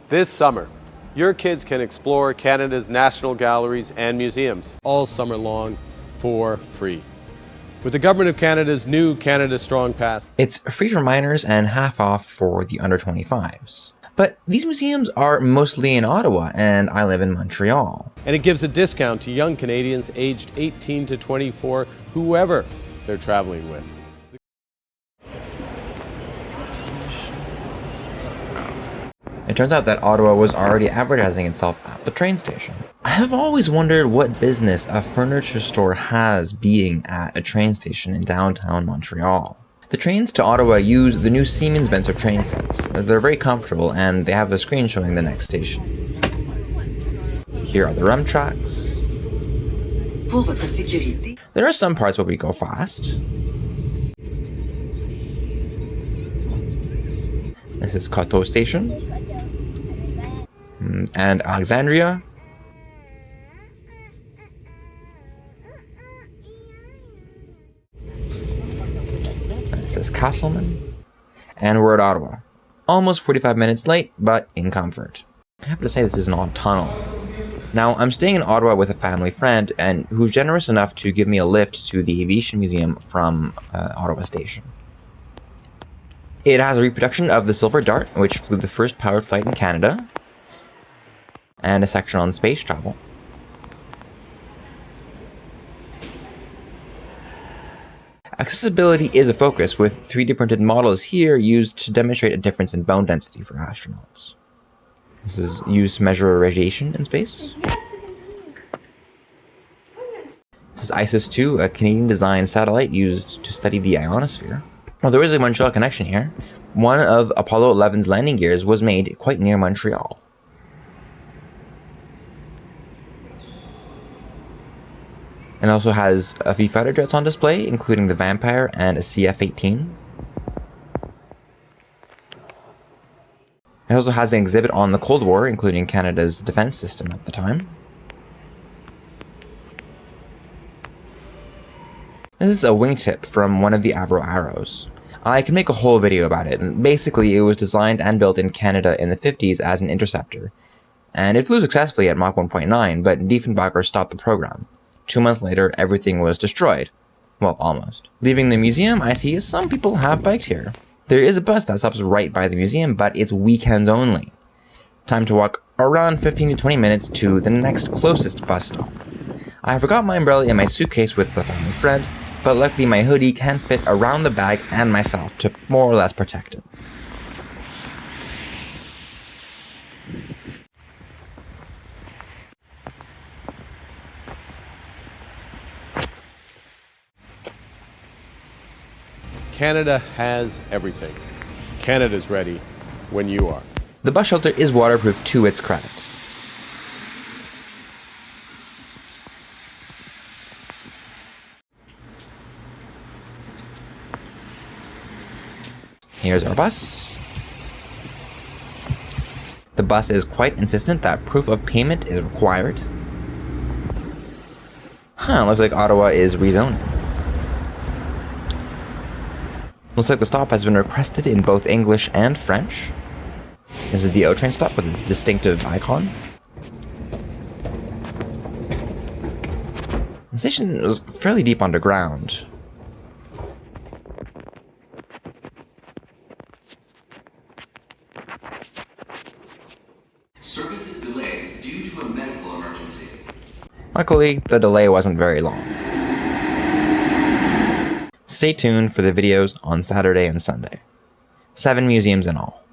This summer, your kids can explore Canada's national galleries and museums all summer long for free. With the Government of Canada's new Canada Strong Pass, it's free for minors and half off for the under 25s. But these museums are mostly in Ottawa, and I live in Montreal. And it gives a discount to young Canadians aged 18 to 24, whoever they're traveling with. It turns out that Ottawa was already advertising itself at the train station. I have always wondered what business a furniture store has being at a train station in downtown Montreal. The trains to Ottawa use the new Siemens Venter train sets. They're very comfortable and they have a screen showing the next station. Here are the REM tracks. There are some parts where we go fast. This is Coteau Station and Alexandria. This is Castleman. And we're at Ottawa. Almost 45 minutes late, but in comfort. I have to say this is an odd tunnel. Now, I'm staying in Ottawa with a family friend and who's generous enough to give me a lift to the Aviation Museum from Ottawa Station. It has a reproduction of the Silver Dart, which flew the first powered flight in Canada, and a section on space travel. Accessibility is a focus, with 3D printed models here used to demonstrate a difference in bone density for astronauts. This is used to measure radiation in space. This is ISIS-2, a Canadian-designed satellite used to study the ionosphere. Well, there is a Montreal connection here. One of Apollo 11's landing gears was made quite near Montreal. And also has a few fighter jets on display, including the Vampire and a CF-18. It also has an exhibit on the Cold War, including Canada's defense system at the time. This is a wingtip from one of the Avro Arrows. I can make a whole video about it, and basically it was designed and built in Canada in the 50s as an interceptor. And it flew successfully at Mach 1.9, but Diefenbacher stopped the program. 2 months later, everything was destroyed. Well, almost. Leaving the museum, I see some people have biked here. There is a bus that stops right by the museum, but it's weekends only. Time to walk around 15 to 20 minutes to the next closest bus stop. I forgot my umbrella in my suitcase with the family friend, but luckily my hoodie can fit around the bag and myself to more or less protect it. Canada has everything. Canada's ready when you are. The bus shelter is waterproof to its credit. Here's our bus. The bus is quite insistent that proof of payment is required. Looks like Ottawa is rezoning. Looks like the stop has been requested in both English and French. This is the O train stop with its distinctive icon. The station was fairly deep underground. Services delayed due to a medical emergency. Luckily, the delay wasn't very long. Stay tuned for the videos on Saturday and Sunday. 7 museums in all.